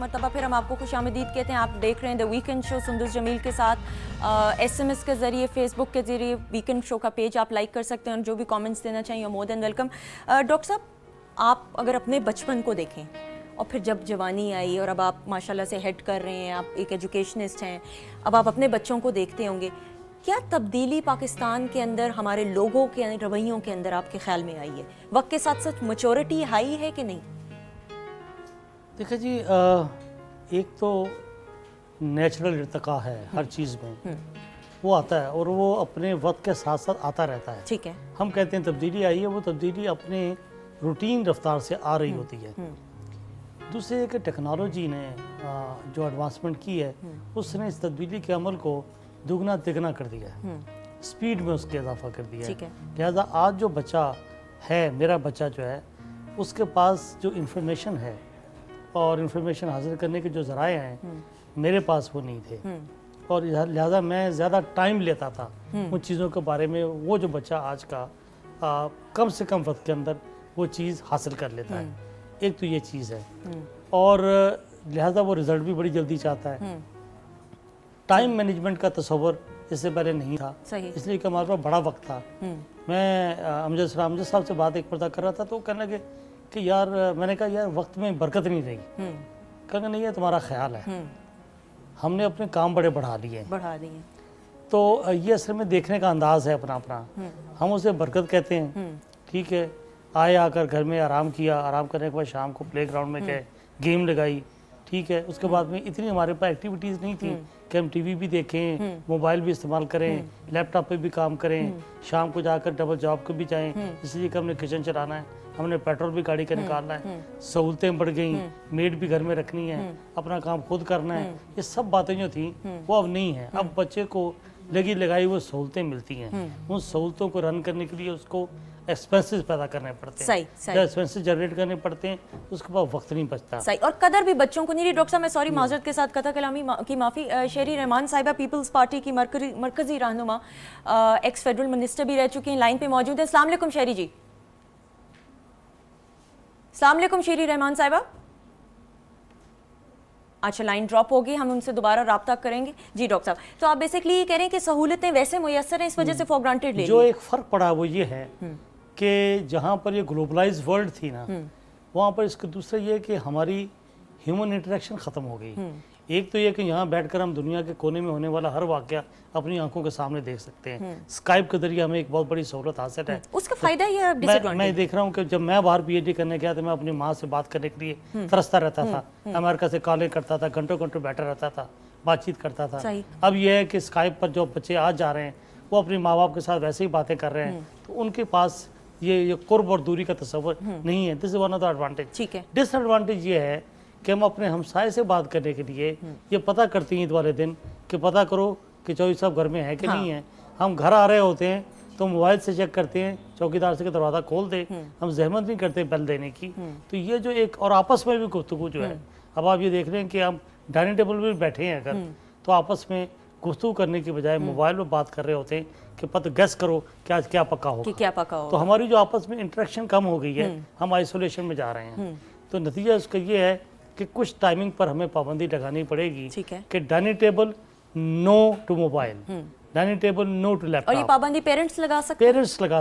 मरतबा फिर हम आपको खुशामदीद कहते हैं। आप देख रहे हैं the weekend show Sundas Jameel के साथ। SMS के ज़रिए, फेसबुक के ज़रिए वीकेंड शो का पेज आप लाइक कर सकते हैं और जो भी कमेंट्स देना चाहिए मोर देन वेलकम। डॉक्टर साहब, आप अगर अपने बचपन को देखें और फिर जब जवानी आई और अब आप माशाल्लाह से हेड कर रहे हैं, आप एक एजुकेशनिस्ट हैं, अब आप अपने बच्चों को देखते होंगे, क्या तब्दीली पाकिस्तान के अंदर हमारे लोगों के रवैयों के अंदर आपके ख्याल में आई है? वक्त के साथ साथ मैच्योरिटी हाई है कि नहीं? देखिए जी, एक तो नेचुरल इर्तिका है हर चीज़ में, वो आता है और वो अपने वक्त के साथ साथ आता रहता है। ठीक है, हम कहते हैं तब्दीली आई है, वो तब्दीली अपने रूटीन रफ्तार से आ रही होती है। दूसरे एक टेक्नोलॉजी ने जो एडवांसमेंट की है उसने इस तब्दीली के अमल को दुगना तिगना कर दिया है, स्पीड में उसके इजाफा कर दिया है। लिहाजा आज जो बच्चा है, मेरा बच्चा जो है, उसके पास जो इन्फॉर्मेशन है और इन्फॉर्मेशन हासिल करने के जो ज़राए हैं मेरे पास वो नहीं थे, और लिहाजा मैं ज़्यादा टाइम लेता था उन चीज़ों के बारे में। वो जो बच्चा आज का कम से कम वक्त के अंदर वो चीज़ हासिल कर लेता है, एक तो ये चीज़ है। और लिहाजा वो रिज़ल्ट भी बड़ी जल्दी चाहता है। टाइम मैनेजमेंट का तस्वर इससे पहले नहीं था, इसलिए कि हमारे पास बड़ा वक्त था। मैं अमजद साहब से बात एक पर्दा कर रहा था तो कहने लगे कि यार, मैंने कहा यार वक्त में बरकत नहीं रही। कहने नहीं है तुम्हारा ख्याल है, हमने अपने काम बड़े बढ़ा दिए। तो ये असल में देखने का अंदाज है अपना अपना, हम उसे बरकत कहते हैं। ठीक है, आए आकर घर में आराम किया, आराम करने के बाद शाम को प्ले ग्राउंड में गए, गेम लगाई। ठीक है, उसके बाद में इतनी हमारे पास एक्टिविटीज़ नहीं थी कि हम टीवी भी देखें, मोबाइल भी इस्तेमाल करें, लैपटॉप पे भी काम करें, शाम को जाकर डबल जॉब को भी जाएं, इसलिए कि हमने किचन चलाना है, हमने पेट्रोल भी गाड़ी का निकालना है, सहूलतें बढ़ गई, मेड भी घर में रखनी है, अपना काम खुद करना है। ये सब बातें जो थी वो अब नहीं है। अब बच्चे को लगी लगाई वो सहूलतें मिलती हैं, उन सहूलतों को रन करने के लिए उसको एक्सपेंसेस पैदा करने पड़ते हैं, एक्सपेंसेस जनरेट करने पड़ते हैं, उसके बाद वक्त नहीं बचता। सही, और कदर भी बच्चों को नहीं रही। डॉक्टर साहब, मैं सॉरी माजरत के साथ कथा कलामी की माफ़ी। शेरी रहमान साहिबा पीपल्स पार्टी की मरकजी रहनुमा, एक्स फेडरल मिनिस्टर भी रह चुकी हैं, लाइन पे मौजूद है। अस्सलाम वालेकुम शेरी जी। अस्सलाम वालेकुम शेरी रहमान साहिबा। अच्छा, लाइन ड्रॉप होगी, हम उनसे दोबारा राब्ता करेंगे। जी डॉक्टर साहब, तो आप बेसिकली ये कह रहे हैं कि सहूलतें वैसे मुयस्सर हैं, इस वजह से फॉर ग्रांटेड ले जो एक फ़र्क पड़ा वो ये है कि जहाँ पर ये ग्लोबलाइज वर्ल्ड थी ना, वहाँ पर इसका दूसरा ये कि हमारी ह्यूमन इंटरेक्शन ख़त्म हो गई। एक तो ये कि यहाँ बैठकर हम दुनिया के कोने में होने वाला हर वाक़या अपनी आंखों के सामने देख सकते हैं। स्काइप के जरिए हमें एक बहुत बड़ी सहूलत हासिल है। उसका फ़ायदा ये है, मैं देख रहा हूँ कि जब मैं बाहर PhD करने गया तो मैं अपनी माँ से बात करने के लिए तरसता रहता था, अमेरिका से कॉलें करता था, घंटों घंटों बैठा रहता था, बातचीत करता था। अब यह है कि स्काइप पर जो बच्चे आज जा रहे हैं वो अपने माँ बाप के साथ वैसे ही बातें कर रहे हैं, तो उनके पास ये कुर्ब और दूरी का तस्वर नहीं है। This is one of the advantage. Disadvantage ये है कि हम अपने हमसाये से बात करने के लिए ये पता करती हैं वाले दिन कि पता करो कि चौधरी साहब घर में है कि नहीं है। हम घर आ रहे होते हैं तो मोबाइल से चेक करते हैं, चौकीदार से दरवाज़ा खोल दे, हम जहमत नहीं करते बेल देने की। तो ये जो एक, और आपस में भी गुफ्तगू जो है, अब आप ये देख रहे हैं कि हम डाइनिंग टेबल पर बैठे हैं अगर, तो आपस में गुफ्तगू करने की बजाय मोबाइल पर बात कर रहे होते हैं कि पता गैस करो कि आज क्या पका होगा। तो हमारी जो आपस में इंटरेक्शन कम हो गई है, हम आइसोलेशन में जा रहे हैं। तो नतीजा उसका ये है कि कुछ टाइमिंग पर हमें पाबंदी लगानी पड़ेगी कि dining table no to mobile, dining table no to laptop. और ये पाबंदी पेरेंट्स लगा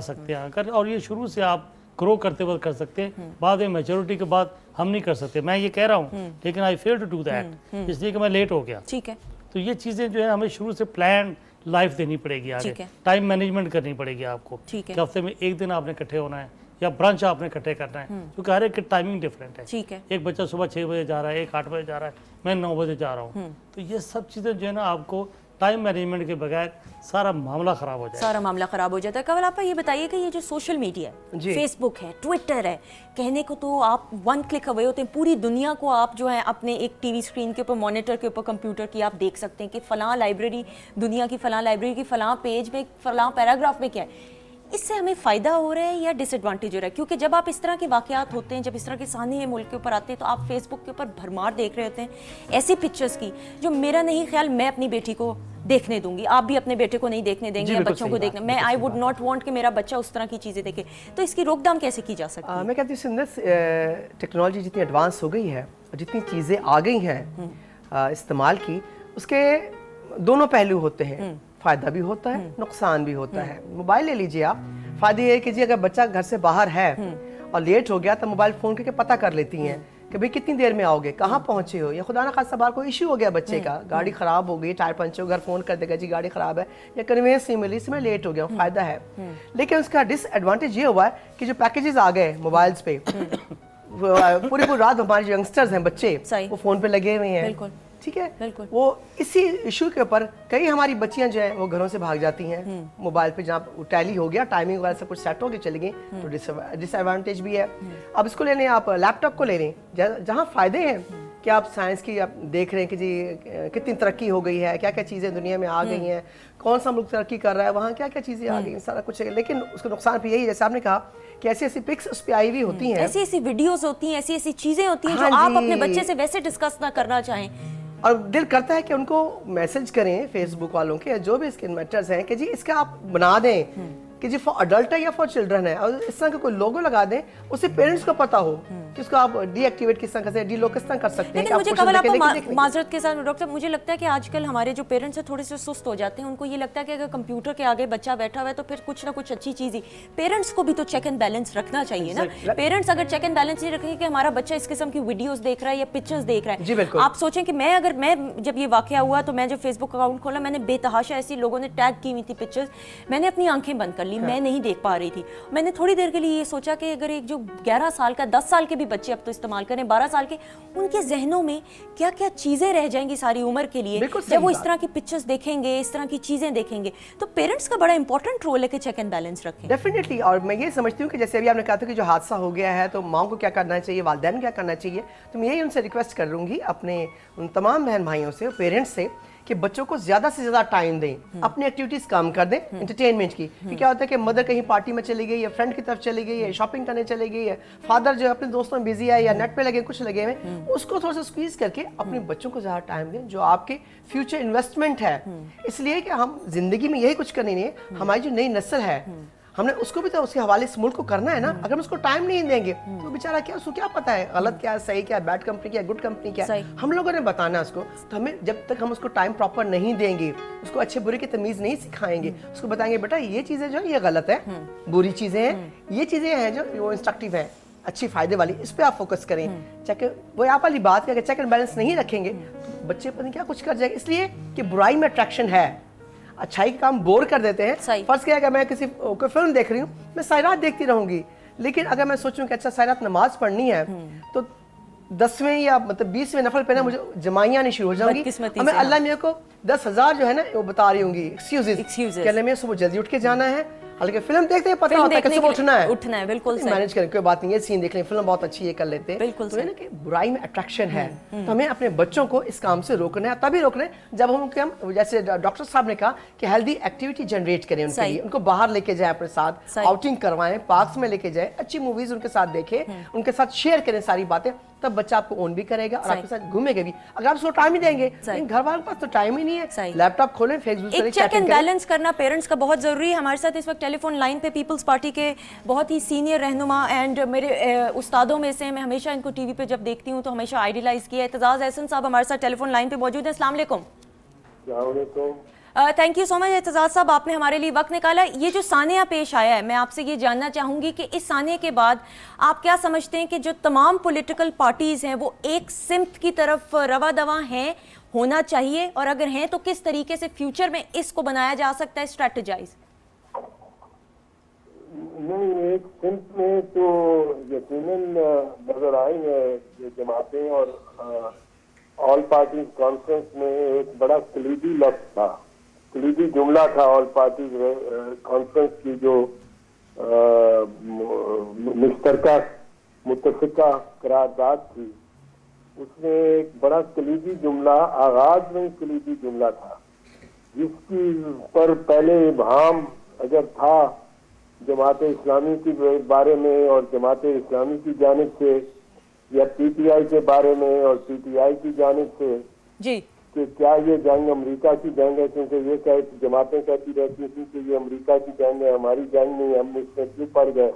सकते हैं अगर, और ये शुरू से आप ग्रो करते वक्त कर सकते हैं, बाद में मैच्योरिटी के बाद हम नहीं कर सकते। मैं ये कह रहा हूँ, लेकिन आई फेल टू डू दैट, इसलिए कि मैं लेट हो गया। ठीक है, तो ये चीज़ें जो है हमें शुरू से प्लान लाइफ देनी पड़ेगी आगे, टाइम मैनेजमेंट करनी पड़ेगी आपको कि हफ्ते में एक दिन आपने इकट्ठे होना है या ब्रांच आपने इकट्ठे करना है, क्योंकि हर एक की टाइमिंग डिफरेंट है। एक बच्चा सुबह 6 बजे जा रहा है, एक 8 बजे जा रहा है, मैं 9 बजे जा रहा हूँ। तो ये सब चीज़ें जो है ना, आपको टाइम मैनेजमेंट के बगैर सारा मामला ख़राब हो जाता है। कवल आप ये बताइए कि ये जो सोशल मीडिया है, फेसबुक है, ट्विटर है, कहने को तो आप 1 क्लिक अवे होते हैं, पूरी दुनिया को आप जो है अपने एक टीवी स्क्रीन के ऊपर, मॉनिटर के ऊपर, कंप्यूटर की आप देख सकते हैं कि फ़लाँ लाइब्रेरी, दुनिया की फ़लाँ लाइब्रेरी की फ़लाँ पेज में, फ़लाँ पैराग्राफ में क्या है। اس سے ہمیں فائدہ ہو رہا ہے یا ڈس ایڈوانٹیج ہو رہا ہے؟ کیونکہ جب آپ اس طرح کے واقعات ہوتے ہیں، جب اس طرح کے سانحے ملک کے اوپر آتے ہیں، تو آپ فیس بک کے اوپر بھرمار دیکھ رہے ہوتے ہیں ایسی پکچرز کی جو میرا نہیں خیال میں اپنی بیٹی کو دیکھنے دوں گی، آپ بھی اپنے بیٹے کو نہیں دیکھنے دیں گے یا بچوں کو دیکھنے، میں آئی ووڈ ناٹ وانٹ کہ میرا بچہ اس طرح کی چیزیں دیکھے. تو اس کی روک تھام کیسے کی جا سکتی ہے؟ میں کہتی ہوں ٹیکنالوجی جتنی ایڈوانس ہو گئی ہے اور جتنی چیزیں آ گئی ہیں استعمال کی، اس کے دونوں پہلو ہوتے ہیں، فائدہ بھی ہوتا ہے، نقصان بھی ہوتا ہے. موبائل لے لیجئے آپ، فائدہ یہ ہے کہ جی اگر بچہ گھر سے باہر ہے اور لیٹ ہو گیا تو موبائل فون کر کے پتہ کر لیتی ہیں کہ بھئی کتنی دیر میں آؤ گے، کہاں پہنچے ہو، یا خدا نہ خواستہ باہر کوئی ایشو ہو گیا بچے کا، گاڑی خراب ہو گئی، ٹائر پنچر ہو، گھر فون کر دے گا جی گاڑی خراب ہے یا کنوینس نہیں ملی، اس میں لیٹ ہو گیا، فائدہ ہے. لیکن اس کا ڈس ایڈوانٹیج یہ ہوا ہے کہ جو پیکیجز آ گئے موبائلز پہ، پوری رات ہمارے جو ینگسٹرز ہیں بچے وہ فون پہ لگے ہوئے ہیں، ٹھیک ہے، وہ اسی ایشو کے اوپر کئی ہماری بچیاں جو ہیں وہ گھروں سے بھاگ جاتی ہیں موبائل پہ، جہاں ٹیلی ہو گیا، ٹائمنگ وغیرہ سب کچھ سیٹ ہو کے چلی گئی، تو ڈس ایڈوانٹیج بھی ہے. اب اس کو لے لیں آپ لیپ ٹاپ کو لے لیں، جہاں فائدے ہیں کہ آپ سائنس کی آپ دیکھ رہے ہیں کہ جی کتنی ترقی ہو گئی ہے، کیا کیا چیزیں دنیا میں آ گئی ہیں، کون سا ملک ترقی کر رہا ہے، وہاں کیا کیا چیزیں آ گئی ہیں، سارا کچھ ہے. لیکن اس کا نقصان بھی یہی، جیسے آپ نے کہا کہ ایسی ایسی پکس اس پہ آئی ہوئی ہوتی ہیں، ایسی ایسی ویڈیوز ہوتی ہیں، ایسی ایسی چیزیں ہوتی ہیں جو آپ اپنے بچے سے ویسے ڈسکس نہ کرنا چاہیں، اور دل کرتا ہے کہ ان کو میسج کریں فیس بک والوں کے، جو بھی اس کے انویٹرز ہیں، کہ جی اس کا آپ بنا دیں کہ جی فار اڈلٹ ہے یا فار چلڈرن ہے، اور اس طرح کا کوئی لوگو لگا دیں، اسے پیرنٹس کو پتا ہو کہ اس کو آپ ڈی ایکٹیویٹ کس طرح سے، ڈی لو کس طرح کر سکتے ہیں. لیکن مجھے قبل آپ معذرت کے ساتھ ڈاکٹر صاحب، مجھے لگتا ہے کہ آج کل ہمارے جو پیرنٹس ہیں تھوڑے سے سست ہو جاتے ہیں، ان کو یہ لگتا ہے کہ اگر کمپیوٹر کے آگے بچہ بیٹھا ہوا ہے تو پھر کچھ نہ کچھ اچھی چیز ہی، پیرنٹس کو بھی تو چیک اینڈ بیلنس رکھنا چاہیے نا. پیرنٹس اگر چیک اینڈ بیلنس نہیں رکھیں گے کہ ہمارا بچہ اس قسم کی ویڈیوز دیکھ رہا ہے یا پکچرز دیکھ رہا ہے، آپ سوچیں کہ میں جب یہ واقعہ ہوا تو میں جب فیس بک اکاؤنٹ کھولا، میں نے بے تحاشا ایسی لوگوں نے ٹیگ کی ہوئی تھی پکچرز، میں نے اپنی آنکھیں بند کر لی، میں نہیں دیکھ پا رہی تھی. میں نے تھوڑی دیر کے لیے یہ سوچا کہ اگر ایک جو 11 سال کا 10 سال کے بھی بچے اب تو استعمال کریں، 12 سال کے، ان کے ذہنوں میں کیا کیا چیزیں رہ جائیں گی ساری عمر کے لیے جب وہ اس طرح کی پکچرز دیکھیں گے، اس طرح کی چیزیں دیکھیں گے. تو پیرنٹس کا بڑا امپورٹنٹ رول ہے کہ چیک اینڈ بیلنس رکھیں. ڈیفینیٹلی. اور میں یہ سمجھتی ہوں کہ جیسے ابھی آپ نے کہا تھا کہ جو حادثہ ہو گیا ہے تو ماں کو کیا کرنا چاہیے، والدین کو کیا کرنا چاہیے، تو میں یہی ان سے ریکویسٹ کر لوں گی اپنے ان تمام بہن بھائیوں سے، پیرنٹس سے، کہ بچوں کو زیادہ سے زیادہ ٹائم دیں، اپنی ایکٹیویٹیز کام کر دیں انٹرٹینمنٹ کی. کیا ہوتا ہے کہ مدر کہیں پارٹی میں چلی گئی یا فرینڈ کی طرف چلی گئی یا شاپنگ کرنے چلی گئی ہے، فادر جو اپنے دوستوں میں بزی ہے یا نیٹ پہ لگے کچھ لگے ہوئے، اس کو تھوڑا سا اسکویز کر کے اپنے بچوں کو زیادہ ٹائم دیں، جو آپ کے فیوچر انویسٹمنٹ ہے. اس لیے کہ ہم زندگی میں یہی کچھ کرنی نہیں ہے، ہماری جو نئی نسل ہے ہم نے اس کو بھی تو اس کے حوالے اس ملک کو کرنا ہے نا. اگر ہم اس کو ٹائم نہیں دیں گے تو بیچارہ کیا، اس کو کیا پتا ہے غلط کیا ہے، صحیح کیا ہے، بیڈ کمپنی کیا ہے، گڈ کمپنی کیا ہے، ہم لوگوں نے بتانا ہے اس کو. تو ہمیں جب تک ہم اس کو ٹائم پراپر نہیں دیں گے، اس کو اچھے برے کی تمیز نہیں سکھائیں گے، اس کو بتائیں گے بیٹا یہ چیزیں جو ہے یہ غلط ہے، بری چیزیں ہیں، یہ چیزیں ہیں جو وہ انسٹرکٹیو ہیں، اچھی فائدے والی، اس پہ آپ فوکس کریں. وہ آپ والی بات کہ اگر چیک اینڈ بیلنس نہیں رکھیں گے تو بچے پتہ نہیں کیا کچھ کر جائے گا. اس لیے کہ برائی میں اٹریکشن ہے، اچھائی کا کام بور کر دیتے ہیں. فرض کیا کہ میں کسی کوئی فلم دیکھ رہی ہوں، میں ساری رات دیکھتی رہوں گی، لیکن اگر میں سوچوں کہ اچھا ساری رات نماز پڑھنی ہے تو 10ویں یا مطلب 20ویں نفل پہ نا مجھے جمائیاں نہیں شروع ہو جاؤں گی، ہمیں اللہ میرے کو 10,000 جو ہے نا وہ بتا رہی ہوں گی ایکسکیوزز کہ اللہ میں صبح جلدی اٹھ کے جانا ہے، حالانکہ فلم دیکھتے ہیں پتہ ہوتا ہے کہ صبح اٹھنا ہے. بالکل مینج کریں، کوئی بات نہیں، یہ سین دیکھ لیں، فلم بہت اچھی ہے کر لیتے ہیں. تو ہے نا کہ برائی میں اٹریکشن ہے، تو ہمیں اپنے بچوں کو اس کام سے روکنا ہے. تبھی روکنا ہے جب ہم جیسے ڈاکٹر صاحب نے کہا کہ ہیلدی ایکٹیویٹی جنریٹ کریں ان کے لیے، ان کو باہر لے کے جائیں، اپنے ساتھ آؤٹنگ کروائیں، پارکس میں لے کے جائیں، اچھی موویز ان کے ساتھ دیکھیں، ان کے ساتھ شیئر کریں ساری باتیں، تب بچہ آپ کو اون بھی کرے گا اور آپ کے ساتھ گھومے گا بھی. اگر آپ اس کو ٹائم ہی دیں گے، لیکن گھر والوں کے پاس تو ٹائم ہی نہیں ہے، لیپ ٹاپ کھولیں، فیس بک کریں، چیک اینڈ بیلنس کرنا پیرنٹس کا بہت ضروری ہے. ہمارے ساتھ اس وقت ٹیلی فون لائن پہ پیپلز پارٹی کے بہت ہی سینئر رہنما اینڈ میرے استادوں میں سے، میں ہمیشہ ان کو ٹی وی پہ جب دیکھتی ہوں تو ہمیشہ آئیڈیلائز کیا ہے، اعتزاز احسن صاحب ہمارے ساتھ ٹیلی فون لائن پہ موجود ہیں. السلام علیکم. السلام علیکم. تھینک یو سو مچ اعتزاز صاحب، آپ نے ہمارے لیے وقت نکالا. یہ جو سانحہ پیش آیا ہے، میں آپ سے یہ جاننا چاہوں گی کہ اس سانحے کے بعد آپ کیا سمجھتے ہیں کہ جو تمام پولیٹیکل پارٹیز ہیں وہ ایک سمت کی طرف رواں دواں ہیں، ہونا چاہیے، اور اگر ہیں تو کس طریقے سے فیوچر میں اس کو بنایا جا سکتا ہے، اسٹریٹجائز؟ نہیں، ایک سمت میں تو یقیناً نظر آئی ہے یہ جماعتیں، اور آل پارٹیز کانفرنس میں ایک بڑا کلیدی لفظ تھا، کلیدی جملہ تھا آل پارٹیز کانفرنس کی جو مشترکہ متفقہ قرارداد تھی، اس میں ایک بڑا کلیدی جملہ آغاز میں کلیدی جملہ تھا، جس کی پر پہلے ابہام اگر تھا जमात इस्लामी के बारे में और जमात इस्लामी की जानिब से या पीटीआई के बारे में और पीटीआई की जानिब से जी कि क्या ये जंग अमेरिका की जंग है, क्योंकि ये जमातें कहती रहती थी कि ये अमेरिका की जंग है, हमारी जंग नहीं, हम इसमें क्यों पड़ गए।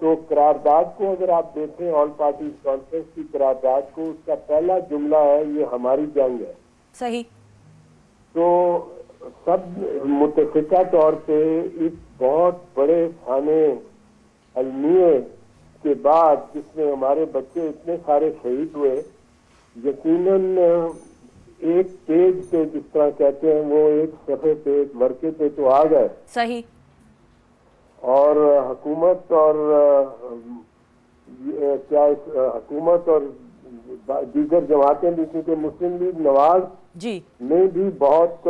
तो करारदाद को अगर आप देखें, ऑल पार्टीज कॉन्फ्रेंस की करारदाद को, उसका पहला जुमला है ये हमारी जंग है। सही। तो सब मुतफिका तौर पे इस बहुत बड़े खाने अलमिए के बाद जिसमें हमारे बच्चे इतने सारे शहीद हुए, यकीनन एक पेज पे जिस तरह कहते हैं वो एक सफ़े पे एक वर्के पे तो आ गए। सही। और हुकूमत और हुकूमत और दीगर जमातें भी, क्योंकि मुस्लिम लीग नवाज जी में भी बहुत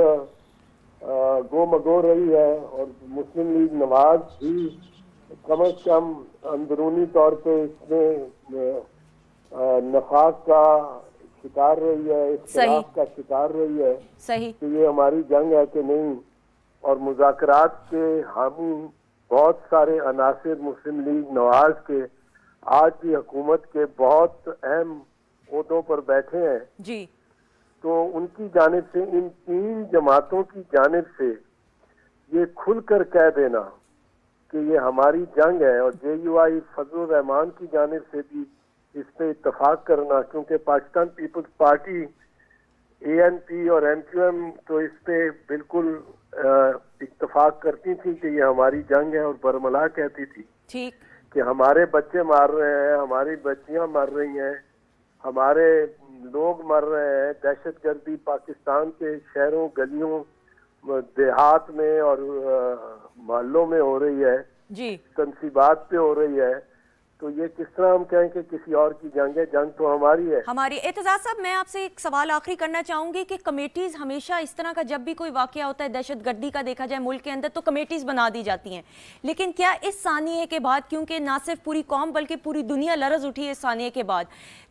गो मगो रही है और मुस्लिम लीग नवाज भी कम अज कम अंदरूनी तौर पे इसमें नफाक का शिकार रही है, इख्तिलाफ का शिकार रही है। सही। कि ये हमारी जंग है कि नहीं। और मुज़ाकरात के हामी बहुत सारे अनासिर मुस्लिम लीग नवाज के आज की हुकूमत के बहुत अहम ओहदों पर बैठे हैं जी। तो उनकी जानिब से, इन तीन जमातों की जानिब से ये खुलकर कह देना कि ये हमारी जंग है, और JUI फजल रहमान की जानिब से भी इस पे इत्तफाक करना, क्योंकि पाकिस्तान पीपल्स पार्टी ANP और MQM तो इस पे बिल्कुल इत्तफाक करती थी कि ये हमारी जंग है, और बरमला कहती थी ठीक कि हमारे बच्चे मार रहे हैं, हमारी बच्चियां मर रही हैं, हमारे लोग मर रहे हैं, दहशतगर्दी पाकिस्तान के शहरों गलियों देहात में और मोहल्लों में हो रही है जी। तनसीबात पे हो रही है। तो ये किस तरह हम कहें कि किसी और की जंग है? जंग तो हमारी है। हमारी। एतजाज साहब, मैं आपसे एक सवाल आखिरी करना चाहूंगी कि कमेटीज हमेशा इस तरह का, जब भी कोई वाकया होता है दहशतगर्दी का देखा जाए मुल्क के अंदर, तो कमेटीज बना दी जाती हैं, लेकिन क्या इस सानिये के बाद, क्योंकि ना सिर्फ पूरी कौम बल्कि पूरी दुनिया लरज उठी है इस सानिये के बाद,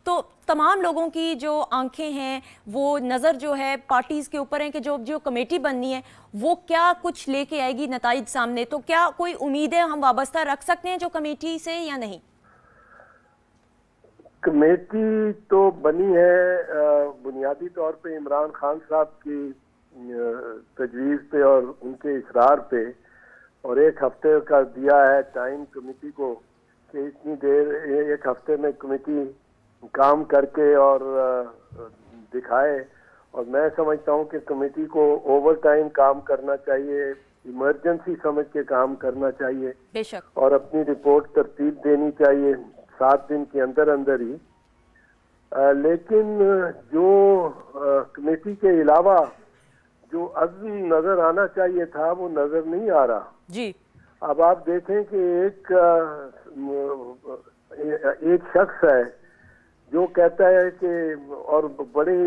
तो तमाम लोगों की जो आंखें हैं वो नज़र जो है पार्टीज के ऊपर है कि जो जो कमेटी बननी है वो क्या कुछ लेके आएगी नताइज सामने। तो क्या कोई उम्मीदें हम वाबस्ता रख सकते हैं जो कमेटी से या नहीं? कमेटी तो बनी है बुनियादी तौर पे इमरान खान साहब की तजवीज़ पे और उनके इसरार पे, और एक हफ्ते का दिया है टाइम कमेटी को कि इतनी देर, एक हफ्ते में कमेटी काम करके और दिखाए। और मैं समझता हूँ कि कमेटी को ओवर टाइम काम करना चाहिए, इमरजेंसी समझ के काम करना चाहिए बेशक, और अपनी रिपोर्ट तरतीब देनी चाहिए 7 दिन के अंदर अंदर ही। लेकिन जो कमेटी के अलावा जो अज़्म नजर आना चाहिए था वो नजर नहीं आ रहा जी। अब आप देखें कि एक शख्स है जो कहता है कि, और बड़े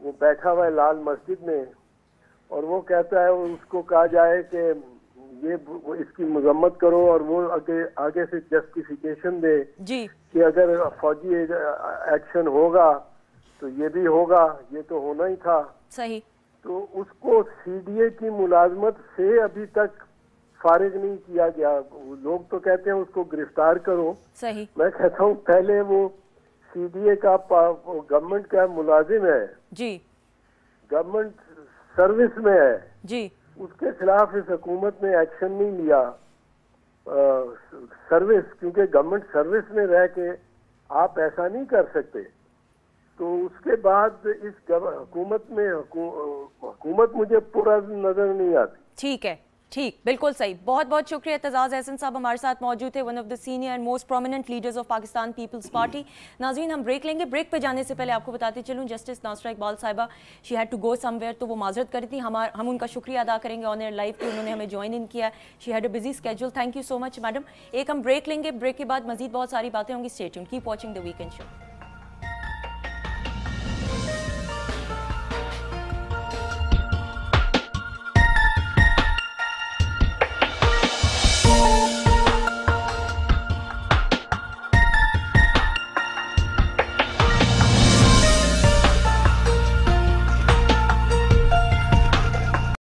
वो बैठा हुआ है लाल मस्जिद में, और वो कहता है उसको कहा जाए कि ये इसकी मजम्मत करो, और वो आगे से जस्टिफिकेशन दे जी कि अगर फौजी एक्शन होगा तो ये भी होगा, ये तो होना ही था। सही। तो उसको CDA की मुलाजमत से अभी तक फारिग नहीं किया गया। लोग तो कहते हैं उसको गिरफ्तार करो, सही। मैं कहता हूँ पहले वो CDA का गवर्नमेंट का मुलाजिम है जी। गवर्नमेंट सर्विस में है जी। उसके खिलाफ इस हुकूमत ने एक्शन नहीं लिया। सर्विस, क्योंकि गवर्नमेंट सर्विस में रह के आप ऐसा नहीं कर सकते। तो उसके बाद इस हुकूमत में हुकूमत मुझे पूरा नजर नहीं आती। ठीक है, ठीक, बिल्कुल सही। बहुत बहुत शुक्रिया। एतजाज अहसन साहब हमारे साथ मौजूद थे, one of the senior and most prominent leaders of Pakistan Peoples Party. नाज़रीन, हम ब्रेक लेंगे। ब्रेक पे जाने से पहले आपको बताते चलूँ, जस्टिस नासरा इकबाल साहिबा, she had to go somewhere, तो वो माजरत करी थी। हम उनका शुक्रिया अदा करेंगे ऑन एयर लाइव कि उन्होंने हमें ज्वाइन इन किया। She had a busy schedule. Thank you so much madam. एक हम ब्रेक लेंगे, ब्रेक के बाद मजीद बहुत सारी बातें होंगी। Stay tuned, keep watching the weekend show.